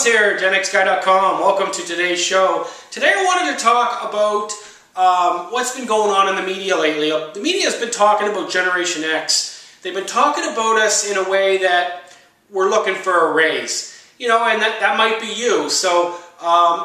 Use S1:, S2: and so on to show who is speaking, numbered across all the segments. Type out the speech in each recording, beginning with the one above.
S1: here, GenXGuy.com. Welcome to today's show. Today I wanted to talk about what's been going on in the media lately. The media has been talking about Generation X. They've been talking about us in a way that we're looking for a raise. You know, and that might be you. So,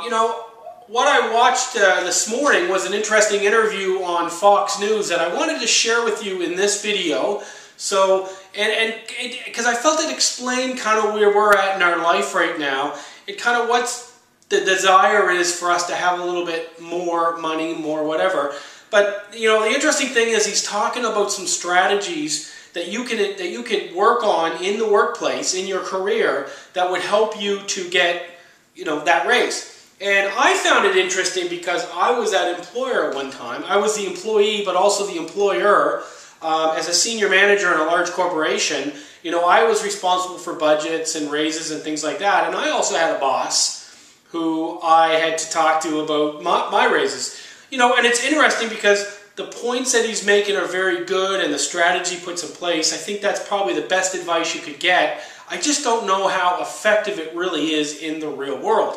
S1: you know, what I watched this morning was an interesting interview on Fox News that I wanted to share with you in this video. So, because I felt it explained kind of where we're at in our life right now. It kind of what's the desire is for us to have a little bit more money, more whatever. But, you know, the interesting thing is he's talking about some strategies that you can work on in the workplace, in your career, that would help you to get, you know, that raise. And I found it interesting because I was that employer at one time. I was the employee, but also the employer. As a senior manager in a large corporation, you know, I was responsible for budgets and raises and things like that. And I also had a boss who I had to talk to about my raises. You know, and it's interesting because the points that he's making are very good and the strategy puts in place. I think that's probably the best advice you could get. I just don't know how effective it really is in the real world.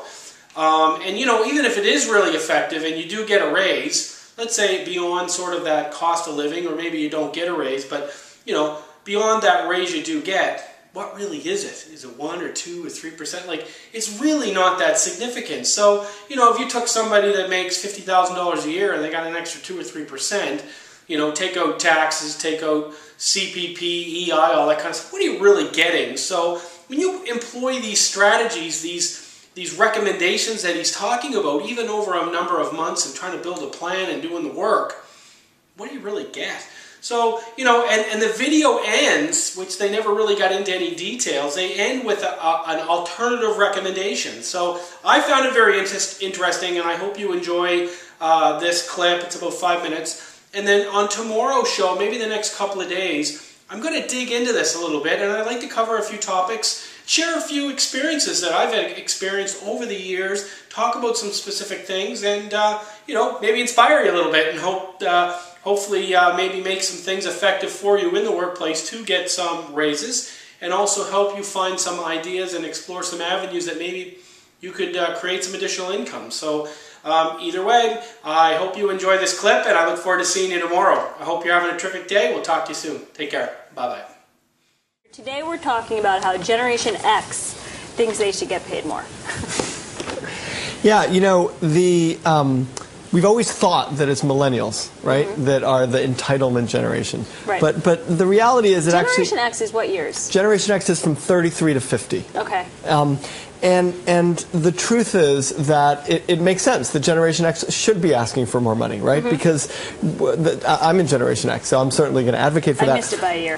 S1: And, you know, even if it is really effective and you do get a raise, let's say beyond sort of that cost of living, or maybe you don't get a raise, but, you know, beyond that raise you do get, what really is it? Is it 1 or 2 or 3%? Like, it's really not that significant. So, you know, if you took somebody that makes $50,000 a year and they got an extra 2 or 3%, you know, take out taxes, take out CPP, EI, all that kind of stuff, what are you really getting? So when you employ these strategies, these recommendations that he's talking about, even over a number of months and trying to build a plan and doing the work, what do you really get? So, you know, and the video ends, which they never really got into any details, they end with an alternative recommendation. So I found it very interesting, and I hope you enjoy this clip. It's about 5 minutes. And then on tomorrow's show, maybe the next couple of days, I'm going to dig into this a little bit, and I'd like to cover a few topics, share a few experiences that I've experienced over the years, talk about some specific things, and, you know, maybe inspire you a little bit, and hopefully maybe make some things effective for you in the workplace to get some raises, and also help you find some ideas and explore some avenues that maybe you could create some additional income. So either way, I hope you enjoy this clip, and I look forward to seeing you tomorrow. I hope you're having a terrific day. We'll talk to you soon. Take care. Bye-bye.
S2: Today we're talking about how Generation X thinks they should get paid more.
S3: Yeah, you know, we've always thought that it's millennials, right, that are the entitlement generation.
S2: Right.
S3: But the reality is that
S2: Generation X is what years?
S3: Generation X is from 33 to 50.
S2: Okay.
S3: And the truth is that it makes sense that Generation X should be asking for more money, right? Because I'm in Generation X, so I'm certainly going to advocate for that.
S2: I missed it by a year.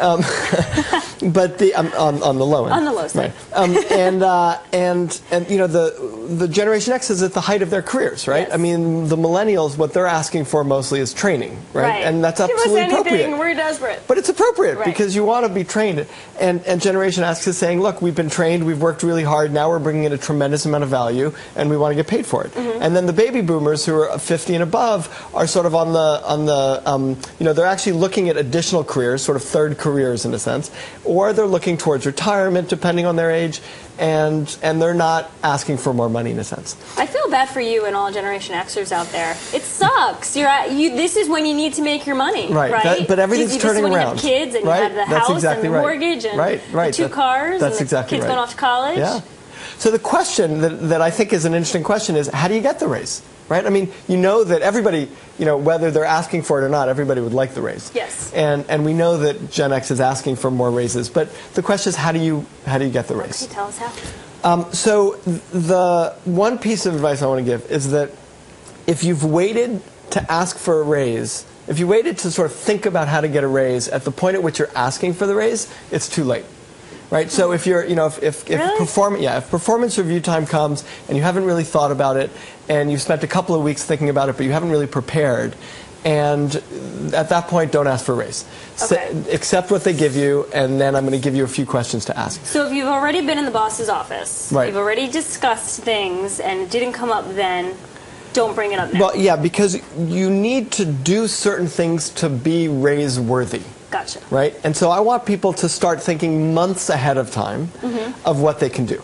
S3: But on the low end.
S2: On the low side.
S3: Right. And you know, the Generation X is at the height of their careers, right?
S2: Yes.
S3: I mean, the millennials, what they're asking for mostly is training, right? And that's absolutely appropriate.
S2: We're desperate.
S3: But it's appropriate because you want to be trained. And Generation X is saying, look, we've been trained, we've worked really hard, now we're bringing in a tremendous amount of value, and we want to get paid for it. And then the baby boomers who are 50 and above are sort of on the you know, they're actually looking at additional careers, sort of third careers in a sense, or they're looking towards retirement depending on their age, and they're not asking for more money in a sense.
S2: I feel bad for you and all Generation Xers out there. It sucks. This is when you need to make your money, right?
S3: But everything's turning around.
S2: This is when you have kids and you have the house and the mortgage and the 2 cars and the kids going off to college.
S3: Yeah. So the question that I think is an interesting question is, how do you get the raise? Right? I mean, you know that everybody, you know, whether they're asking for it or not, everybody would like the raise.
S2: Yes.
S3: And we know that Gen X is asking for more raises, but the question is, how do you get the raise?
S2: Can you tell us how?
S3: So the one piece of advice I want to give is that if you've waited to ask for a raise, if you waited to sort of think about how to get a raise at the point at which you're asking for the raise, it's too late. Right, so if you're, you know, if performance review time comes and you haven't really thought about it, and you've spent a couple of weeks thinking about it, but you haven't really prepared, and at that point, don't ask for a raise.
S2: Okay.
S3: Accept what they give you, and then I'm going to give you a few questions to ask.
S2: So if you've already been in the boss's office, you've already discussed things, and it didn't come up then, don't bring it up now.
S3: Well, yeah, because you need to do certain things to be raise worthy.
S2: Gotcha.
S3: Right? And so I want people to start thinking months ahead of time of what they can do.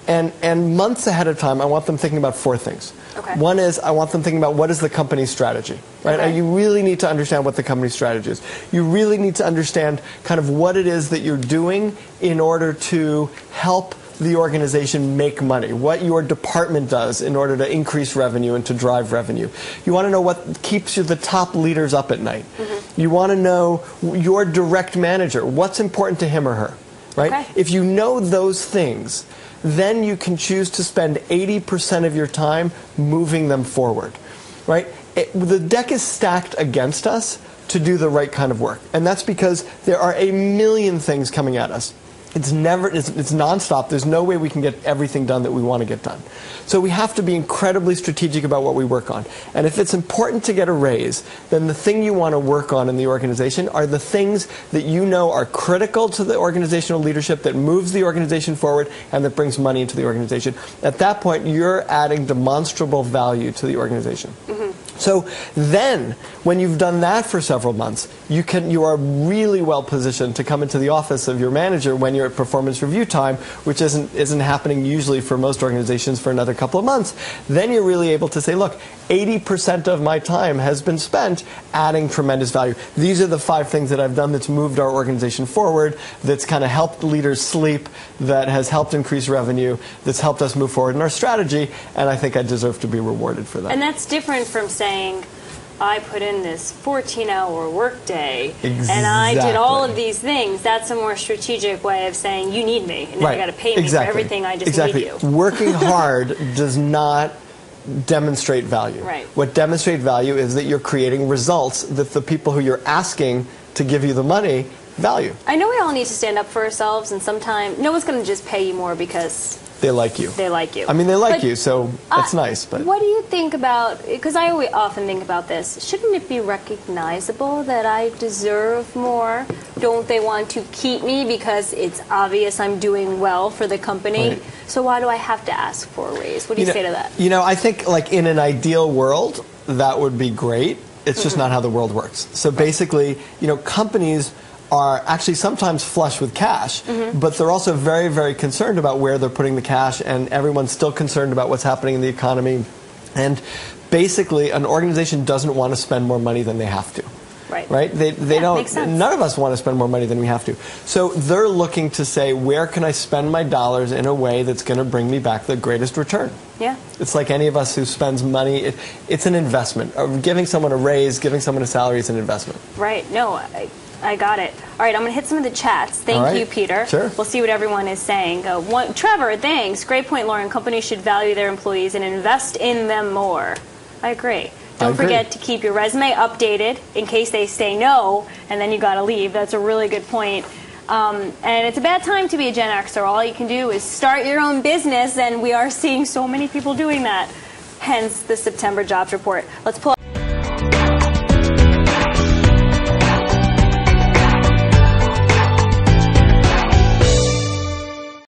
S3: And months ahead of time, I want them thinking about 4 things.
S2: Okay.
S3: One is I want them thinking about what is the company's strategy, right?
S2: Okay.
S3: You really need to understand what the company's strategy is. You really need to understand kind of what it is that you're doing in order to help the organization make money, what your department does in order to increase revenue and to drive revenue. You want to know what keeps the top leaders up at night. Mm-hmm. You want to know your direct manager, what's important to him or her, right?
S2: Okay.
S3: If you know those things, then you can choose to spend 80% of your time moving them forward, right? The deck is stacked against us to do the right kind of work, and that's because there are a million things coming at us. It's nonstop. There's no way we can get everything done that we want to get done. So we have to be incredibly strategic about what we work on. And if it's important to get a raise, then the thing you want to work on in the organization are the things that you know are critical to the organizational leadership, that moves the organization forward, and that brings money into the organization. At that point, you're adding demonstrable value to the organization. Mm-hmm. So then, when you've done that for several months, you are really well positioned to come into the office of your manager when you're at performance review time, which isn't happening usually for most organizations for another couple of months. Then you're really able to say, look, 80% of my time has been spent adding tremendous value. These are the 5 things that I've done that's moved our organization forward, that's kind of helped leaders sleep, that has helped increase revenue, that's helped us move forward in our strategy, and I think I deserve to be rewarded for that.
S2: And that's different from saying, I put in this 14-hour workday, and I did all of these things. That's a more strategic way of saying, you need me, and you got to pay me for everything I just need you.
S3: Working hard does not demonstrate value.
S2: Right.
S3: What demonstrates value is that you're creating results that the people who you're asking to give you the money value.
S2: I know we all need to stand up for ourselves, and sometimes no one's going to just pay you more because
S3: they like you.
S2: They like you.
S3: I mean, they like you, so that's nice. But
S2: what do you think about, because I often think about this, shouldn't it be recognizable that I deserve more? Don't they want to keep me because it's obvious I'm doing well for the company? Right. So why do I have to ask for a raise? What do you say to that?
S3: You know, I think like in an ideal world, that would be great. It's just not how the world works. So basically, companies are actually sometimes flush with cash, but they're also very, very concerned about where they're putting the cash, and everyone's still concerned about what's happening in the economy. And basically, an organization doesn't want to spend more money than they have to. Right? They don't.
S2: Makes sense.
S3: None of us want to spend more money than we have to. So they're looking to say, where can I spend my dollars in a way that's going to bring me back the greatest return?
S2: Yeah.
S3: It's like any of us who spends money. It's an investment. Giving someone a raise, giving someone a salary is an investment.
S2: Right. No, I got it. All right, I'm going to hit some of the chats. Thank you, Peter.
S3: Sure.
S2: We'll see what everyone is saying. Trevor, thanks. Great point, Lauren. Companies should value their employees and invest in them more. I agree. Don't forget to keep your resume updated in case they say no, and then you got to leave. That's a really good point. And it's a bad time to be a Gen Xer. All you can do is start your own business, and we are seeing so many people doing that. Hence the September jobs report. Let's pull